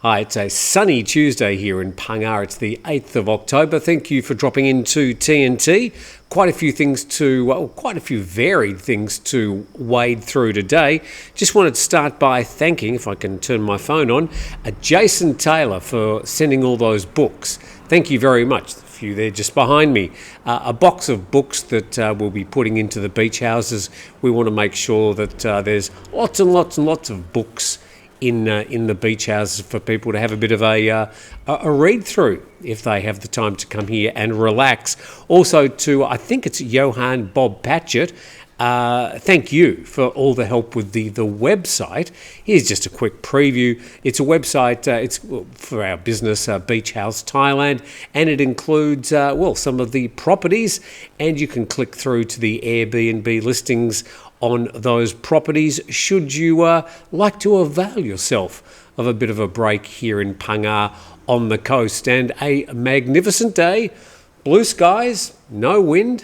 Hi, it's a sunny Tuesday here in Phang. It's the 8th of October. Thank you for dropping into TNT. Quite a few varied things to wade through today. Just wanted to start by thanking, if I can turn my phone on, Jason Taylor for sending all those books. Thank you very much. A few there just behind me. A box of books that we'll be putting into the beach houses. We want to make sure that there's lots and lots of books in the beach houses for people to have a bit of a read through if they have the time to come here and relax. Also to, I think it's Johan Bob Patchett, thank you for all the help with the website. Here's just a quick preview. It's a website, it's for our business, Beach House Thailand, and it includes, some of the properties, and you can click through to the Airbnb listings on those properties should you like to avail yourself of a bit of a break here in Phang on the coast. And a magnificent day, blue skies, no wind.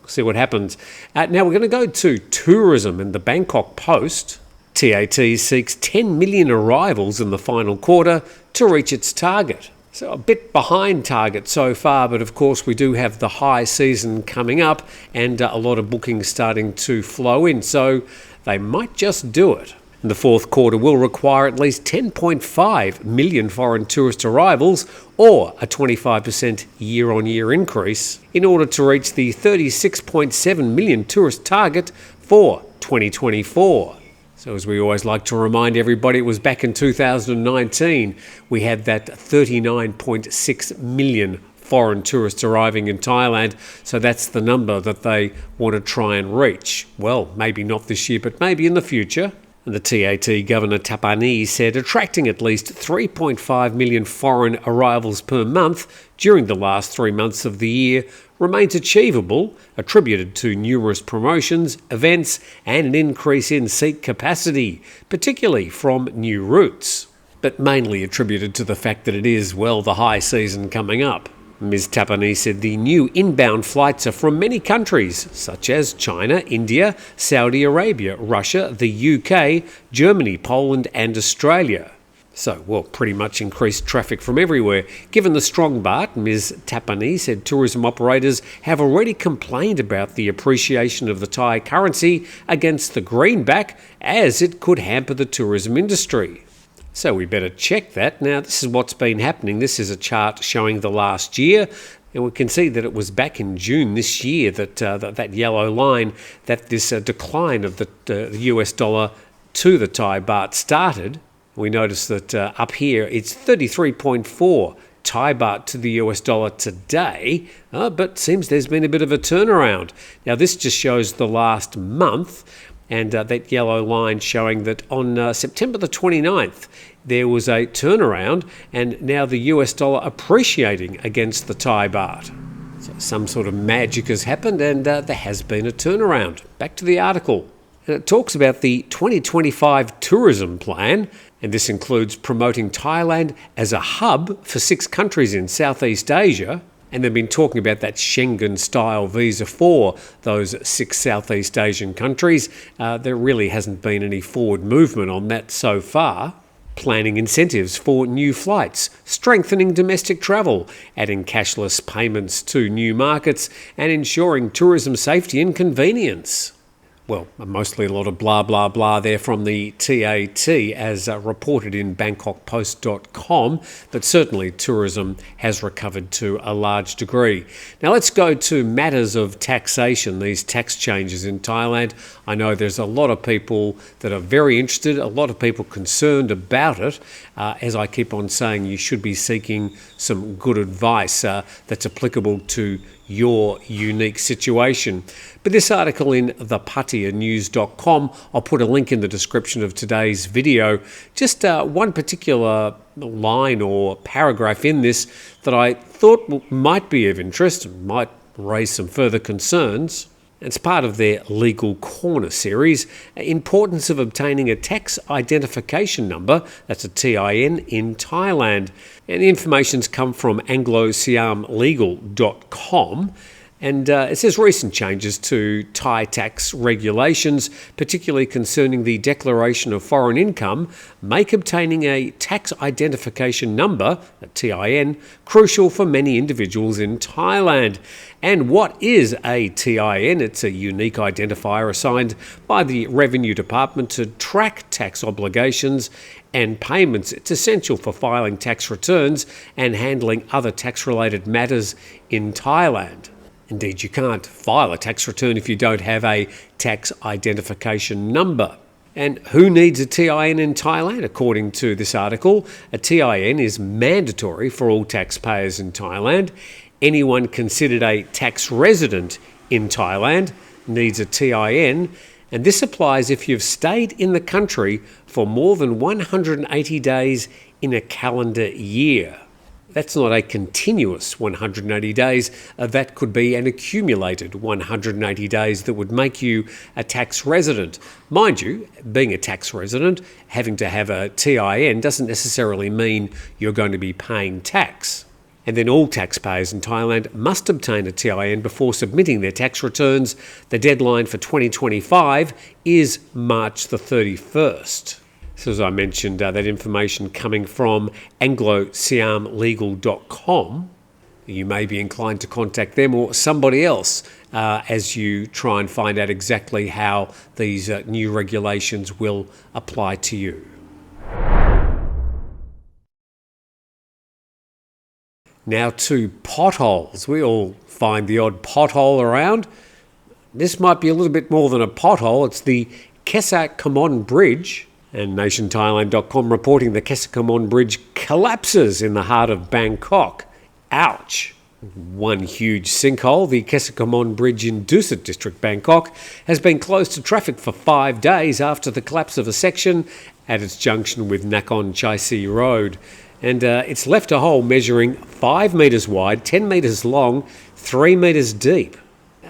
See what happens. Now we're going to go to tourism in the Bangkok Post. TAT seeks 10 million arrivals in the final quarter to reach its target. So a bit behind target so far, but of course we do have the high season coming up and a lot of bookings starting to flow in, so they might just do it. The fourth quarter will require at least 10.5 million foreign tourist arrivals, or a 25% year-on-year increase, in order to reach the 36.7 million tourist target for 2024. So as we always like to remind everybody, it was back in 2019 we had that 39.6 million foreign tourists arriving in Thailand. So that's the number that they want to try and reach. Well, maybe not this year, but maybe in the future. And the TAT Governor Tapani said attracting at least 3.5 million foreign arrivals per month during the last 3 months of the year remains achievable, attributed to numerous promotions, events, and an increase in seat capacity, particularly from new routes, but mainly attributed to the fact that it is, the high season coming up. Ms. Tapani said the new inbound flights are from many countries, such as China, India, Saudi Arabia, Russia, the UK, Germany, Poland, and Australia. So, pretty much increased traffic from everywhere. Given the strong baht, Ms. Tapani said tourism operators have already complained about the appreciation of the Thai currency against the greenback, as it could hamper the tourism industry. So we better check that. Now, this is what's been happening. This is a chart showing the last year, and we can see that it was back in June this year that yellow line, that this decline of the US dollar to the Thai baht started. We notice that up here it's 33.4 Thai baht to the US dollar today, but seems there's been a bit of a turnaround. Now this just shows the last month, and that yellow line showing that on September the 29th there was a turnaround, and now the US dollar appreciating against the Thai baht. So some sort of magic has happened, and there has been a turnaround. Back to the article. And it talks about the 2025 tourism plan, and this includes promoting Thailand as a hub for 6 countries in Southeast Asia. And they've been talking about that Schengen-style visa for those 6 Southeast Asian countries. There really hasn't been any forward movement on that so far. Planning incentives for new flights, strengthening domestic travel, adding cashless payments to new markets, and ensuring tourism safety and convenience. Mostly a lot of blah, blah, blah there from the TAT as reported in BangkokPost.com, but certainly tourism has recovered to a large degree. Now let's go to matters of taxation, these tax changes in Thailand. I know there's a lot of people that are very interested, a lot of people concerned about it. As I keep on saying, you should be seeking some good advice that's applicable to your unique situation. But this article in thepattianews.com, I'll put a link in the description of today's video. Just one particular line or paragraph in this that I thought might be of interest, might raise some further concerns. It's part of their Legal Corner series, importance of obtaining a tax identification number, that's a TIN, in Thailand. And the information's come from anglosiamlegal.com. And it says recent changes to Thai tax regulations, particularly concerning the declaration of foreign income, make obtaining a tax identification number, a TIN, crucial for many individuals in Thailand. And what is a TIN? It's a unique identifier assigned by the Revenue Department to track tax obligations and payments. It's essential for filing tax returns and handling other tax-related matters in Thailand. Indeed, you can't file a tax return if you don't have a tax identification number. And who needs a TIN in Thailand? According to this article, a TIN is mandatory for all taxpayers in Thailand. Anyone considered a tax resident in Thailand needs a TIN, and this applies if you've stayed in the country for more than 180 days in a calendar year. That's not a continuous 180 days. That could be an accumulated 180 days that would make you a tax resident. Mind you, being a tax resident, having to have a TIN doesn't necessarily mean you're going to be paying tax. And then all taxpayers in Thailand must obtain a TIN before submitting their tax returns. The deadline for 2025 is March the 31st. So as I mentioned, that information coming from anglosiamlegal.com. You may be inclined to contact them or somebody else as you try and find out exactly how these new regulations will apply to you. Now to potholes. We all find the odd pothole around. This might be a little bit more than a pothole. It's the Kesa Kamon Bridge. And NationThailand.com reporting the Kesa Kamon Bridge collapses in the heart of Bangkok. Ouch. One huge sinkhole. The Kesa Kamon Bridge in Dusit District, Bangkok, has been closed to traffic for 5 days after the collapse of a section at its junction with Nakhon Chai Road. And it's left a hole measuring 5 metres wide, 10 metres long, 3 metres deep.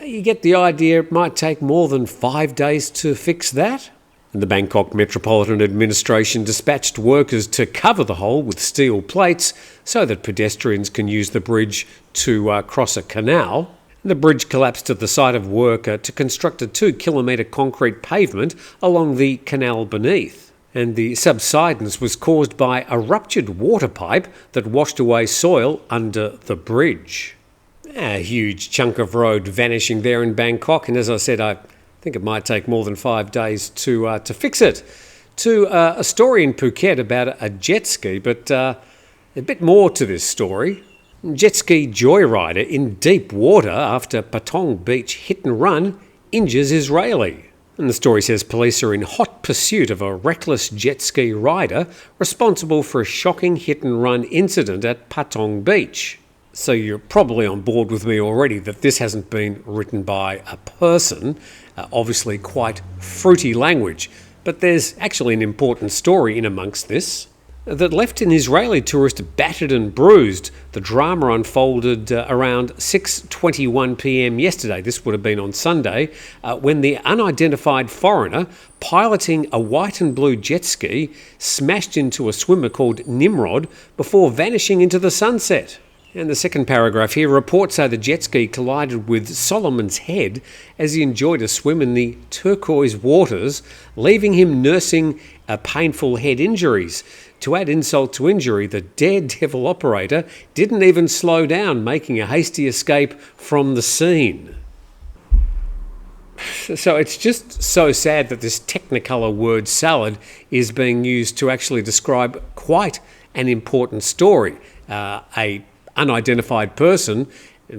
You get the idea, it might take more than 5 days to fix that. And the Bangkok Metropolitan Administration dispatched workers to cover the hole with steel plates so that pedestrians can use the bridge to cross a canal. The bridge collapsed at the site of work to construct a 2-kilometre concrete pavement along the canal beneath. And the subsidence was caused by a ruptured water pipe that washed away soil under the bridge. A huge chunk of road vanishing there in Bangkok, and as I said, I think it might take more than 5 days to fix it. To a story in Phuket about a jet ski, but a bit more to this story. Jet ski joyrider in deep water after Patong Beach hit and run injures Israeli. And the story says police are in hot pursuit of a reckless jet ski rider responsible for a shocking hit and run incident at Patong Beach. So you're probably on board with me already that this hasn't been written by a person. Obviously quite fruity language. But there's actually an important story in amongst this that left an Israeli tourist battered and bruised. The drama unfolded around 6:21 p.m. yesterday. This would have been on Sunday, when the unidentified foreigner piloting a white and blue jet ski smashed into a swimmer called Nimrod before vanishing into the sunset. And the second paragraph here reports how the jet ski collided with Solomon's Head as he enjoyed a swim in the turquoise waters, leaving him nursing painful head injuries. To add insult to injury, the daredevil operator didn't even slow down, making a hasty escape from the scene. So it's just so sad that this Technicolor word salad is being used to actually describe quite an important story. A unidentified person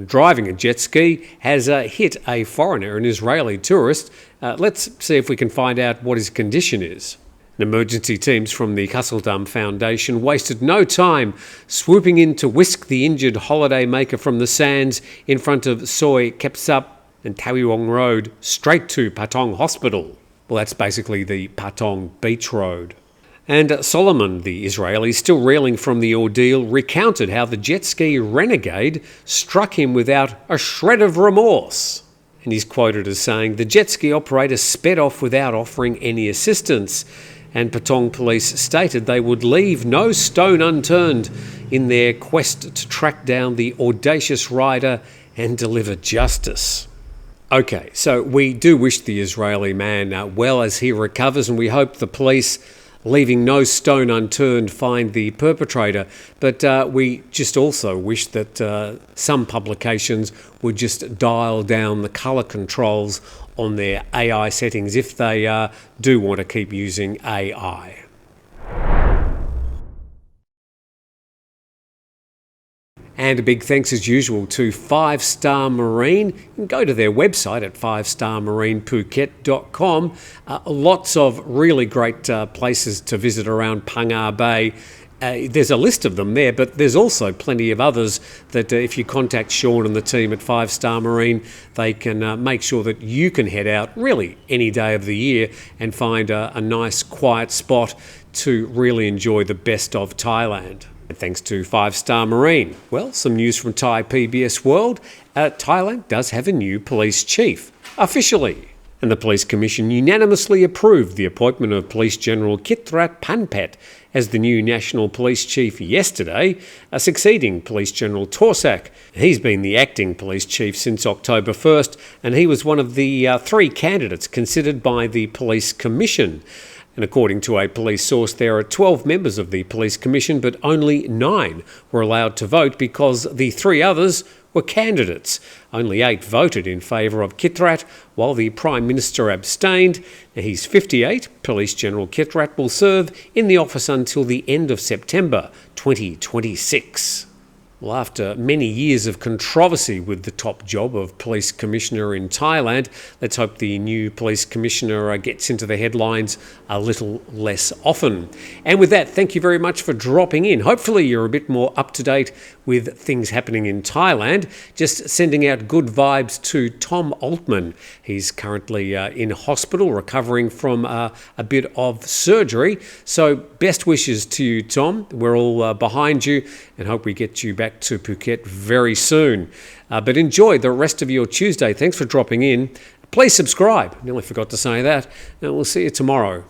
driving a jet ski has hit a foreigner, an Israeli tourist. Let's see if we can find out what his condition is. Emergency teams from the Kasseldam Foundation wasted no time swooping in to whisk the injured holidaymaker from the sands in front of Soi Kepsup and Tawiwong Road straight to Patong Hospital. Well, that's basically the Patong Beach Road. And Solomon, the Israeli, still reeling from the ordeal, recounted how the jet ski renegade struck him without a shred of remorse. And he's quoted as saying, "The jet ski operator sped off without offering any assistance." And Patong police stated they would leave no stone unturned in their quest to track down the audacious rider and deliver justice. Okay, so we do wish the Israeli man well as he recovers, and we hope the police, leaving no stone unturned, find the perpetrator. But we just also wish that some publications would just dial down the colour controls on their AI settings if they do want to keep using AI. And a big thanks as usual to 5 Star Marine. You can go to their website at 5starmarinephuket.com. Lots of really great places to visit around Pattaya Bay. There's a list of them there, but there's also plenty of others that if you contact Sean and the team at 5 Star Marine, they can make sure that you can head out really any day of the year and find a nice quiet spot to really enjoy the best of Thailand. And thanks to 5 Star Marine. Well, some news from Thai PBS World. Thailand does have a new police chief, officially. And the Police Commission unanimously approved the appointment of Police General Kitrat Panpat as the new National Police Chief yesterday, succeeding Police General Torsak. He's been the acting police chief since October 1st, and he was one of the 3 candidates considered by the Police Commission. And according to a police source, there are 12 members of the Police Commission, but only 9 were allowed to vote because the 3 others were candidates. Only 8 voted in favour of Kitrat, while the Prime Minister abstained. Now, he's 58. Police General Kitrat will serve in the office until the end of September 2026. Well, after many years of controversy with the top job of Police Commissioner in Thailand, let's hope the new Police Commissioner gets into the headlines a little less often. And with that, thank you very much for dropping in. Hopefully you're a bit more up to date with things happening in Thailand. Just sending out good vibes to Tom Altman. He's currently in hospital recovering from a bit of surgery. So best wishes to you, Tom. We're all behind you and hope we get you back to Phuket very soon. But enjoy the rest of your Tuesday. Thanks for dropping in. Please subscribe. Nearly forgot to say that. And we'll see you tomorrow.